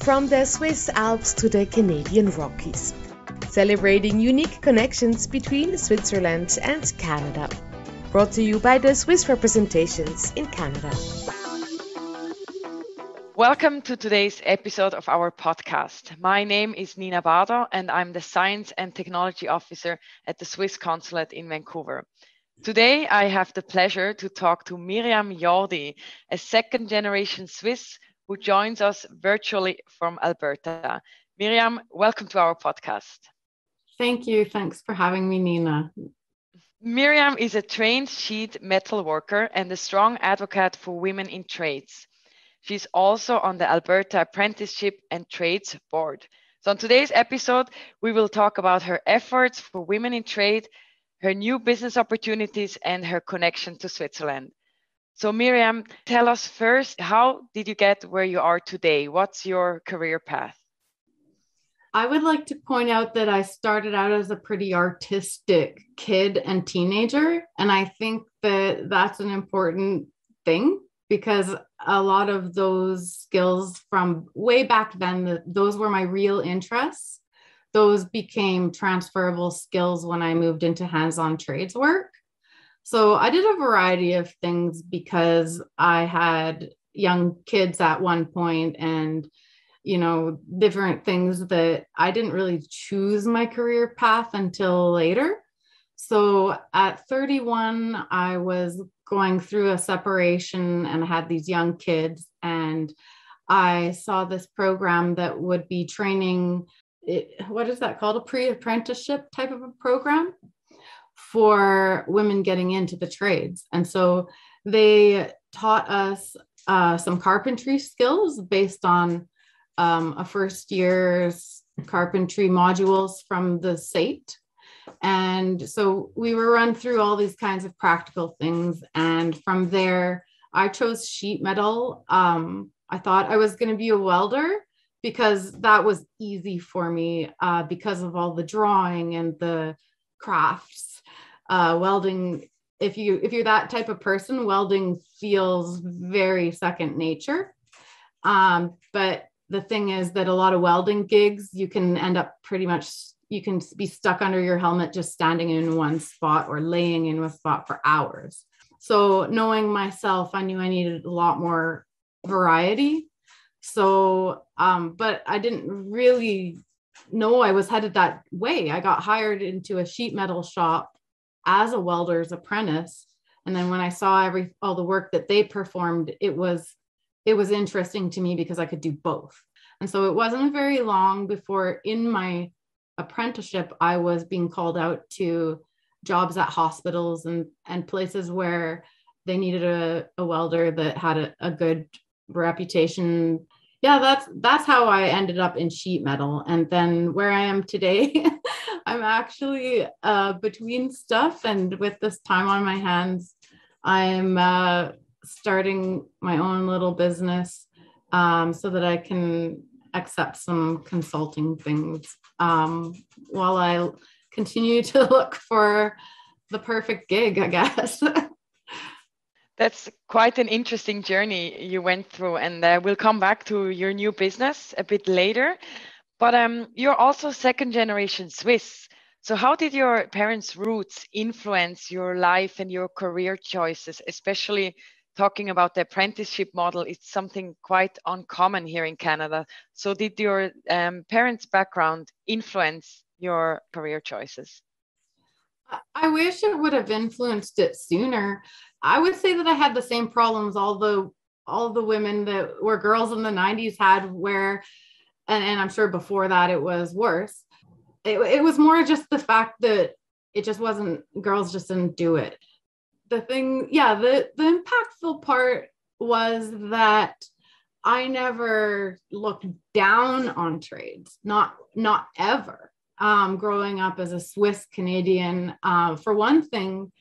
from the Swiss Alps to the Canadian Rockies, celebrating unique connections between Switzerland and Canada. Brought to you by the Swiss representations in Canada. Welcome to today's episode of our podcast. My name is Nina Bader and I'm the Science and Technology Officer at the Swiss Consulate in Vancouver. Today, I have the pleasure to talk to Miriam Jordi, a second-generation Swiss who joins us virtually from Alberta. Miriam, welcome to our podcast. Thank you. Thanks for having me, Nina. Miriam is a trained sheet metal worker and a strong advocate for women in trades. She's also on the Alberta Apprenticeship and Trades Board. So on today's episode, we will talk about her efforts for women in trade, her new business opportunities, and her connection to Switzerland. So Miriam, tell us first, how did you get where you are today? What's your career path? I would like to point out that I started out as a pretty artistic kid and teenager. And I think that that's an important thing because a lot of those skills from way back then, those were my real interests. Those became transferable skills when I moved into hands-on trades work. So I did a variety of things because I had young kids at one point and, different things that I didn't really choose my career path until later. So at 31, I was going through a separation and I had these young kids, and I saw this program that would be training, what is that called? A pre-apprenticeship type of a program for women getting into the trades. And so they taught us some carpentry skills based on a first year's carpentry modules from the SATE. And so we were run through all these kinds of practical things. And from there, I chose sheet metal. I thought I was going to be a welder because that was easy for me because of all the drawing and the crafts. Welding, if you're that type of person, welding feels very second nature. But the thing is that a lot of welding gigs, you can end up you can be stuck under your helmet just standing in one spot or laying in one spot for hours. So knowing myself, I knew I needed a lot more variety. So, but I didn't really know I was headed that way. I got hired into a sheet metal shop as a welder's apprentice. And then when I saw all the work that they performed, it was interesting to me because I could do both. And so it wasn't very long before in my apprenticeship, I was being called out to jobs at hospitals and places where they needed a welder that had a good reputation. Yeah, that's how I ended up in sheet metal. And then where I am today, I'm actually between stuff, and with this time on my hands, I'm starting my own little business so that I can accept some consulting things while I continue to look for the perfect gig, I guess. That's quite an interesting journey you went through, and we'll come back to your new business a bit later. But you're also second generation Swiss. So how did your parents' roots influence your life and your career choices, especially talking about the apprenticeship model? It's something quite uncommon here in Canada. So did your parents' background influence your career choices? I wish it would have influenced it sooner. I would say that I had the same problems all the women that were girls in the 90s had, where, and I'm sure before that it was worse. It was more just the fact that it just wasn't, girls just didn't do it. The thing, the impactful part was that I never looked down on trades, not ever. Growing up as a Swiss Canadian, for one thing,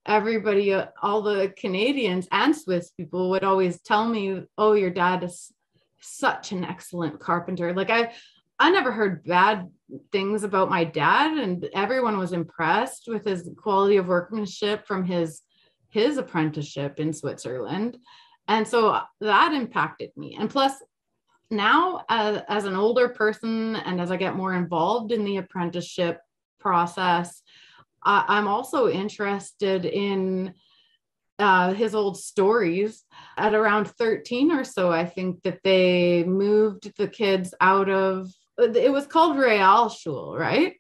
everybody, all the Canadians and Swiss people would always tell me, oh, your dad is such an excellent carpenter. Like I never heard bad things about my dad, and everyone was impressed with his quality of workmanship from his apprenticeship in Switzerland. And so that impacted me. And plus, now as an older person and as I get more involved in the apprenticeship process, I'm also interested in his old stories. At around 13 or so, I think that they moved the kids out of, it was called Realschule, right?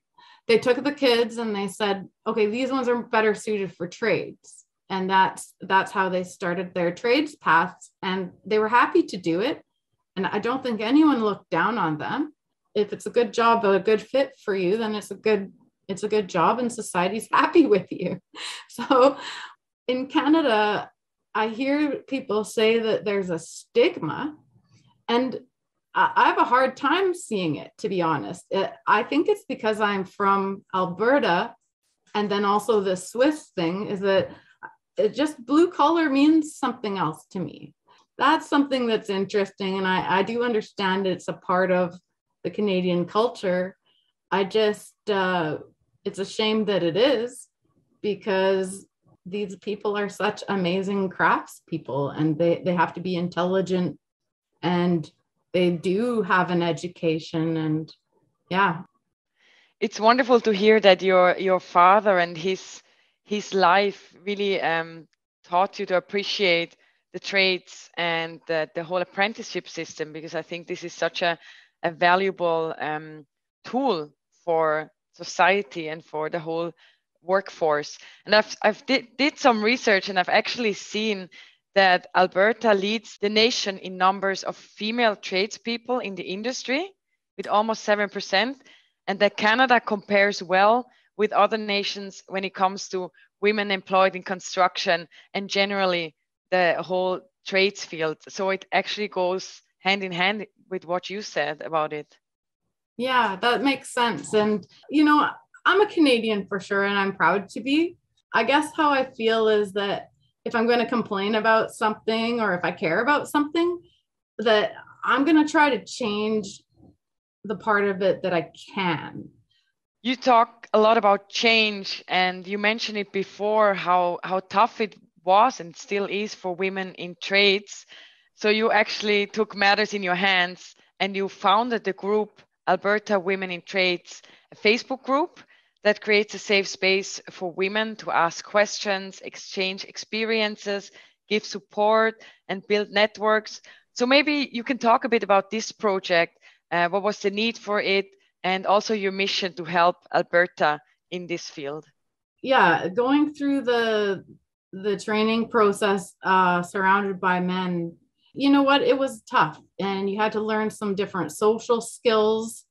They took the kids and they said, okay, these ones are better suited for trades. And that's how they started their trades paths. And they were happy to do it. And I don't think anyone looked down on them. If it's a good job, a good fit for you, then it's a good job and society's happy with you. So in Canada, I hear people say that there's a stigma, and I have a hard time seeing it, to be honest. I think it's because I'm from Alberta, and then also the Swiss thing is that it just blue collar means something else to me. That's something that's interesting, and I do understand it's a part of the Canadian culture. I just, it's a shame that it is, because these people are such amazing craftspeople, and they have to be intelligent, and they do have an education, and yeah. It's wonderful to hear that your father and his life really taught you to appreciate the trades and the whole apprenticeship system, because I think this is such a valuable tool for society and for the whole workforce. And I've did some research, and I've actually seen that Alberta leads the nation in numbers of female tradespeople in the industry with almost 7%, and that Canada compares well with other nations when it comes to women employed in construction and generally the whole trades field. So it actually goes hand in hand with what you said about it. Yeah, that makes sense. And, you know, I'm a Canadian for sure, and I'm proud to be. I guess how I feel is that if I'm going to complain about something, or if I care about something, that I'm going to try to change the part of it that I can. You talk a lot about change, and you mentioned it before, how tough it was and still is for women in trades. So you actually took matters in your hands and you founded the group Alberta Women in Trades, a Facebook group that creates a safe space for women to ask questions, exchange experiences, give support, and build networks. So maybe you can talk a bit about this project. What was the need for it, and also your mission to help Alberta in this field? Yeah, going through the training process surrounded by men, you know what, it was tough, and you had to learn some different social skills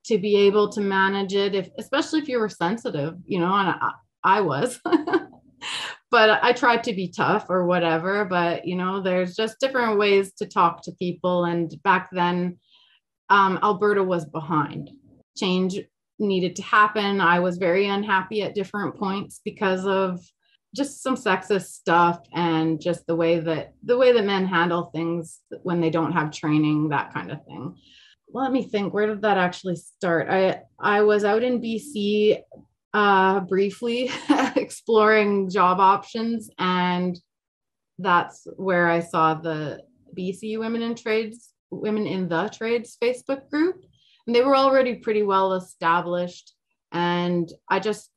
to be able to manage it, especially if you were sensitive, you know, and I was. But I tried to be tough or whatever. But, you know, there's just different ways to talk to people. And back then, Alberta was behind. Change needed to happen. I was very unhappy at different points because of just some sexist stuff and just the way that men handle things when they don't have training, that kind of thing. Let me think, where did that actually start? I was out in BC briefly exploring job options, and that's where I saw the BC Women in the Trades Facebook group, and they were already pretty well established, and I just,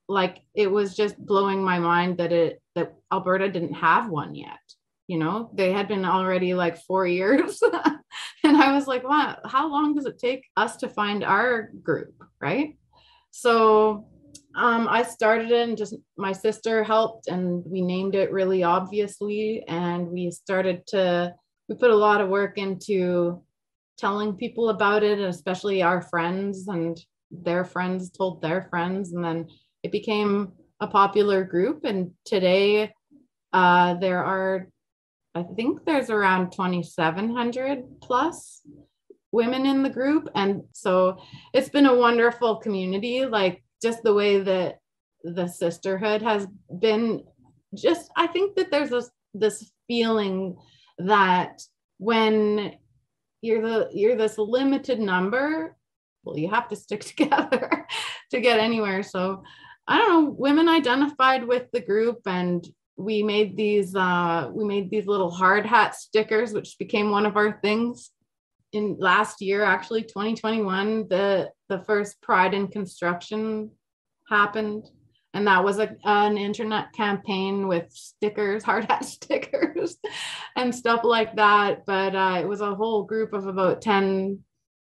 like, it was just blowing my mind that Alberta didn't have one yet. You know, they had been already like 4 years. And I was like, wow, how long does it take us to find our group, right? So I started it, and just my sister helped, and we named it really obviously. And we put a lot of work into telling people about it, especially our friends, and their friends told their friends. And then it became a popular group. And today there are, I think there's around 2,700 plus women in the group. And so it's been a wonderful community, like just the way that the sisterhood has been. Just, I think that there's this feeling that when you're this limited number, well, you have to stick together to get anywhere. So I don't know, women identified with the group, and we made these little hard hat stickers, which became one of our things. in last year, actually 2021, the first Pride in Construction happened. And that was an internet campaign with stickers, hard hat stickers and stuff like that. But it was a whole group of about 10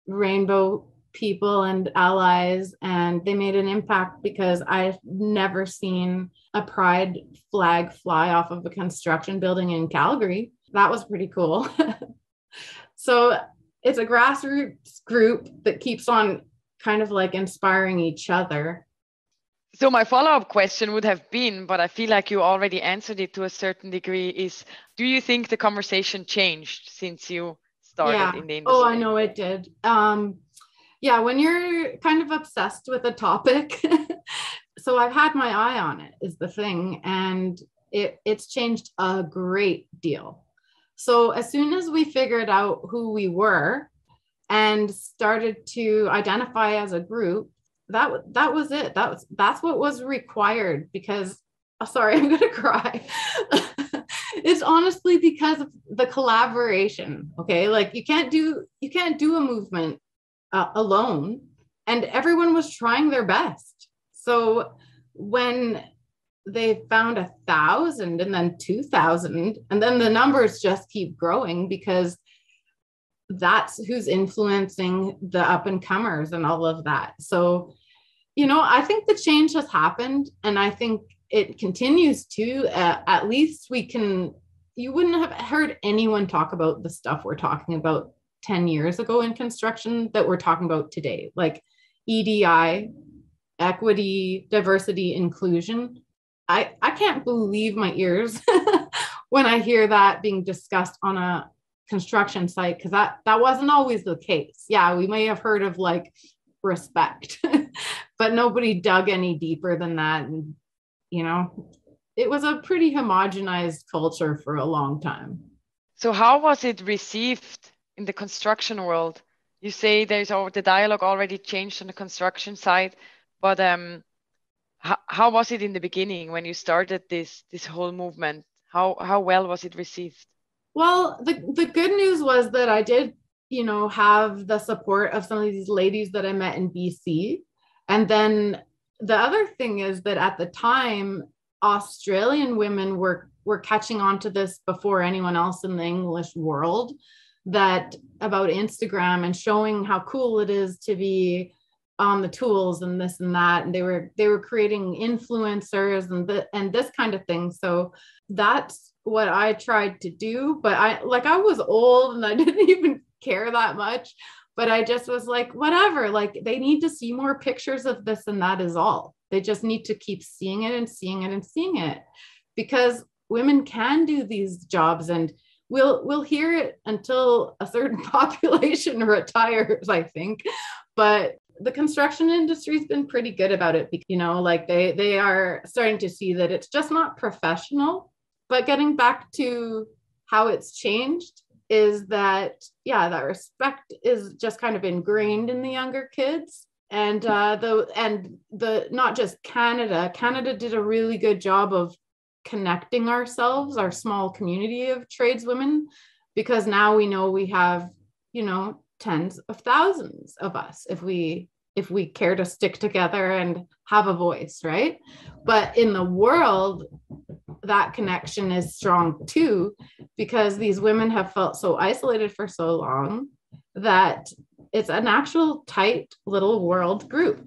rainbow people and allies. And they made an impact because I've never seen a Pride flag fly off of a construction building in Calgary. That was pretty cool. So it's a grassroots group that keeps on kind of like inspiring each other. So my follow-up question would have been, but I feel like you already answered it to a certain degree, is do you think the conversation changed since you started in the industry? Oh, I know it did. Yeah, when you're kind of obsessed with a topic, so I've had my eye on it is the thing, and it's changed a great deal. So as soon as we figured out who we were and started to identify as a group, that was it. That's what was required, because sorry, I'm gonna cry. It's honestly because of the collaboration. Okay, like you can't do a movement alone, and everyone was trying their best. So when they found 1,000 and then 2,000, and then the numbers just keep growing, because that's who's influencing the up and comers and all of that. So, I think the change has happened, and I think it continues to. At least you wouldn't have heard anyone talk about the stuff we're talking about 10 years ago in construction that we're talking about today, like EDI, equity, diversity, inclusion. I can't believe my ears when I hear that being discussed on a construction site, because that wasn't always the case. Yeah, we may have heard of like respect, but nobody dug any deeper than that. And, it was a pretty homogenized culture for a long time. So how was it received in the construction world? You say the dialogue already changed on the construction side, but how was it in the beginning when you started this whole movement? How well was it received? Well, the good news was that I did, have the support of some of these ladies that I met in BC. And then the other thing is that at the time, Australian women were catching on to this before anyone else in the English world, that about Instagram and showing how cool it is to be on the tools and this and that. And they were creating influencers and this kind of thing. So that's what I tried to do. But I was old and I didn't even care that much. But I just was like, whatever, like they need to see more pictures of this, and that is all. They just need to keep seeing it and seeing it and seeing it, because women can do these jobs, and we'll hear it until a certain population retires, I think. But the construction industry has been pretty good about it, like they are starting to see that it's just not professional. But getting back to how it's changed is that, that respect is just kind of ingrained in the younger kids. And the not just Canada did a really good job of connecting ourselves, our small community of tradeswomen, because now we know we have, tens of thousands of us if we care to stick together and have a voice, right? But in the world, that connection is strong too, because these women have felt so isolated for so long that it's an actual tight little world group.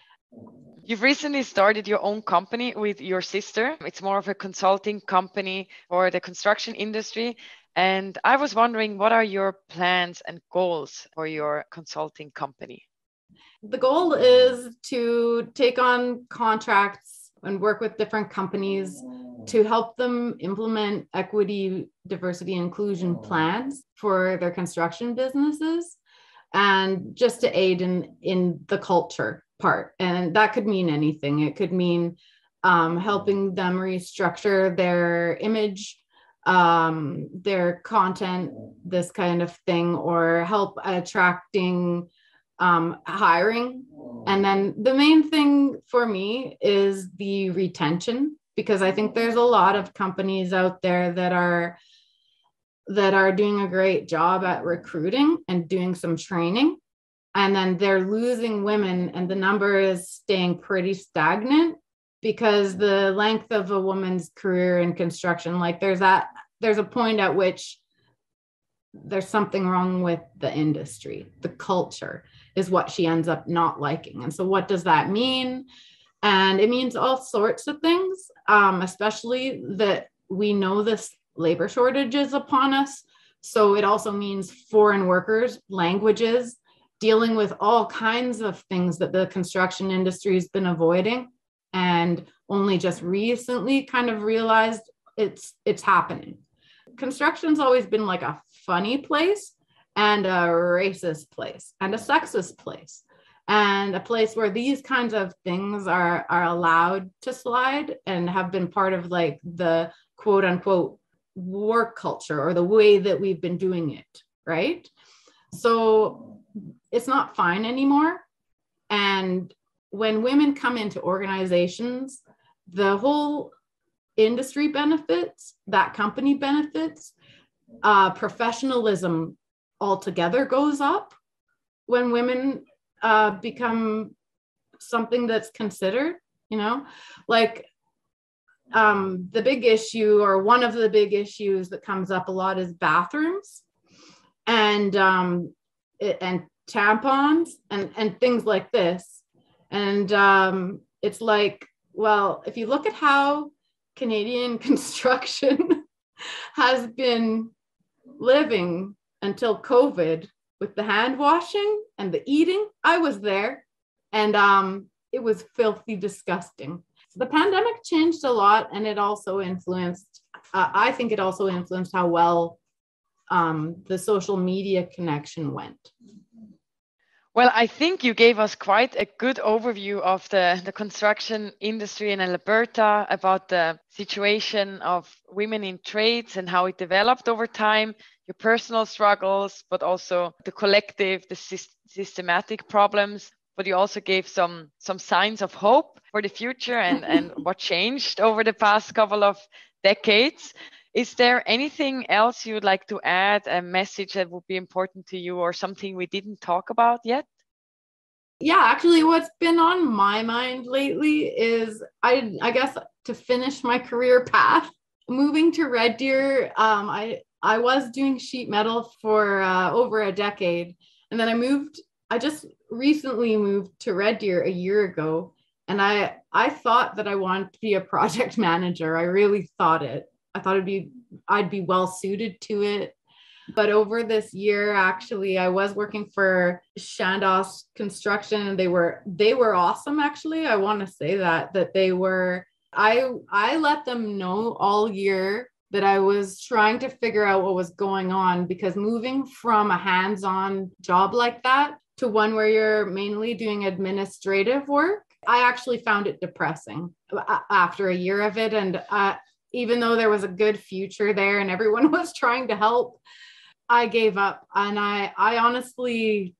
You've recently started your own company with your sister. It's more of a consulting company for the construction industry. And I was wondering, what are your plans and goals for your consulting company? The goal is to take on contracts and work with different companies to help them implement equity, diversity, inclusion plans for their construction businesses, and just to aid in the culture part. And that could mean anything. It could mean helping them restructure their image, their content, this kind of thing, or help attracting hiring. And then the main thing for me is the retention, because I think there's a lot of companies out there that are that are doing a great job at recruiting and doing some training. And then they're losing women, and the number is staying pretty stagnant because the length of a woman's career in construction, like there's a point at which there's something wrong with the industry. The culture is what she ends up not liking. And so what does that mean? And it means all sorts of things, especially that we know this labor shortage is upon us. So it also means foreign workers, languages, dealing with all kinds of things that the construction industry has been avoiding and only just recently kind of realized it's happening. Construction's always been like a funny place and a racist place and a sexist place and a place where these kinds of things are allowed to slide and have been part of like the quote unquote work culture or the way that we've been doing it, right? So it's not fine anymore. And when women come into organizations, the whole industry benefits, that company benefits, professionalism altogether goes up when women become something that's considered, like the big issue or one of the big issues that comes up a lot is bathrooms and tampons and things like this. And it's like, well, if you look at how Canadian construction has been living until COVID with the hand washing and the eating, I was there and it was filthy disgusting. So the pandemic changed a lot, and it also influenced, I think it also influenced how well the social media connection went. Well, I think you gave us quite a good overview of the construction industry in Alberta, about the situation of women in trades and how it developed over time, your personal struggles, but also the collective, the systematic problems. But you also gave some signs of hope for the future and what changed over the past couple of decades. Is there anything else you would like to add, a message that would be important to you or something we didn't talk about yet? Yeah, actually what's been on my mind lately is I guess to finish my career path, moving to Red Deer. I was doing sheet metal for over a decade, and then I just recently moved to Red Deer a year ago, and I thought that I wanted to be a project manager. I really thought it. I thought I'd be well suited to it. But over this year, actually, I was working for Chandos Construction, and they were awesome. Actually, I want to say that they were. I let them know all year that I was trying to figure out what was going on, because moving from a hands-on job like that to one where you're mainly doing administrative work, I actually found it depressing after a year of it. And even though there was a good future there and everyone was trying to help, I gave up. And I honestly,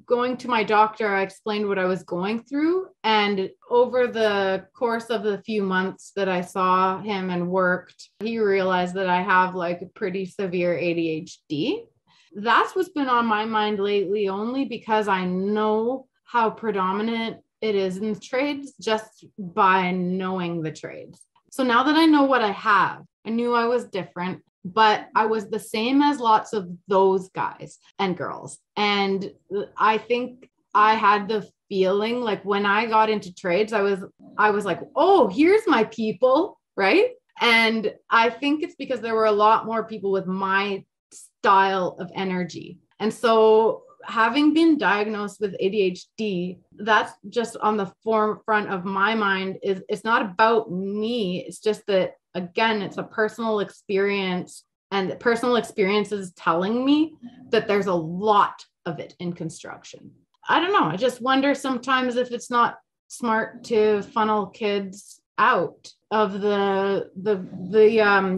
going to my doctor, I explained what I was going through. And over the course of the few months that I saw him and worked, he realized that I have like a pretty severe ADHD. That's what's been on my mind lately, only because I know how predominant it is in trades just by knowing the trades. So now that I know what I have, I knew I was different, but I was the same as lots of those guys and girls. And I think I had the feeling like when I got into trades, I was like, oh, here's my people, right? And I think it's because there were a lot more people with my style of energy. And so having been diagnosed with ADHD, that's just on the forefront of my mind. It's not about me. It's just that, again, it's a personal experience, and personal experience is telling me that there's a lot of it in construction. I don't know. I just wonder sometimes if it's not smart to funnel kids out of the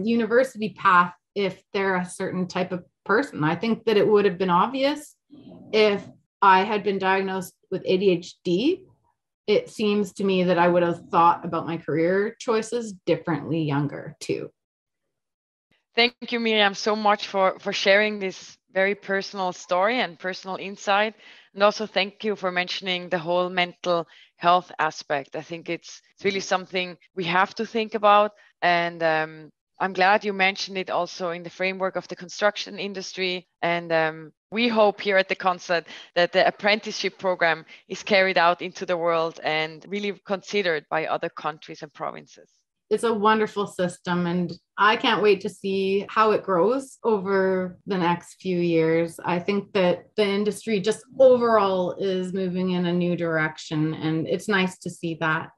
university path if they're a certain type of person. I think that it would have been obvious if I had been diagnosed with ADHD. It seems to me that I would have thought about my career choices differently younger too. Thank you, Miriam, so much for sharing this very personal story and personal insight. And also thank you for mentioning the whole mental health aspect. I think it's really something we have to think about. And I'm glad you mentioned it also in the framework of the construction industry. And we hope here at the concert that the apprenticeship program is carried out into the world and really considered by other countries and provinces. It's a wonderful system, and I can't wait to see how it grows over the next few years. I think that the industry just overall is moving in a new direction, and it's nice to see that.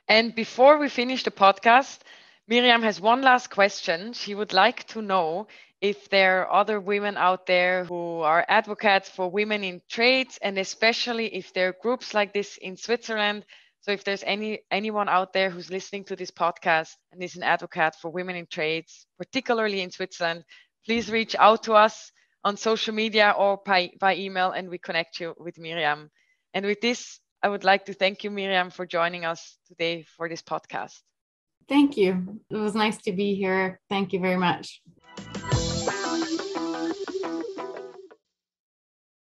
And before we finish the podcast, Miriam has one last question. She would like to know if there are other women out there who are advocates for women in trades, and especially if there are groups like this in Switzerland. So if there's anyone out there who's listening to this podcast and is an advocate for women in trades, particularly in Switzerland, please reach out to us on social media or by email, and we connect you with Miriam. And with this, I would like to thank you, Miriam, for joining us today for this podcast. Thank you. It was nice to be here. Thank you very much.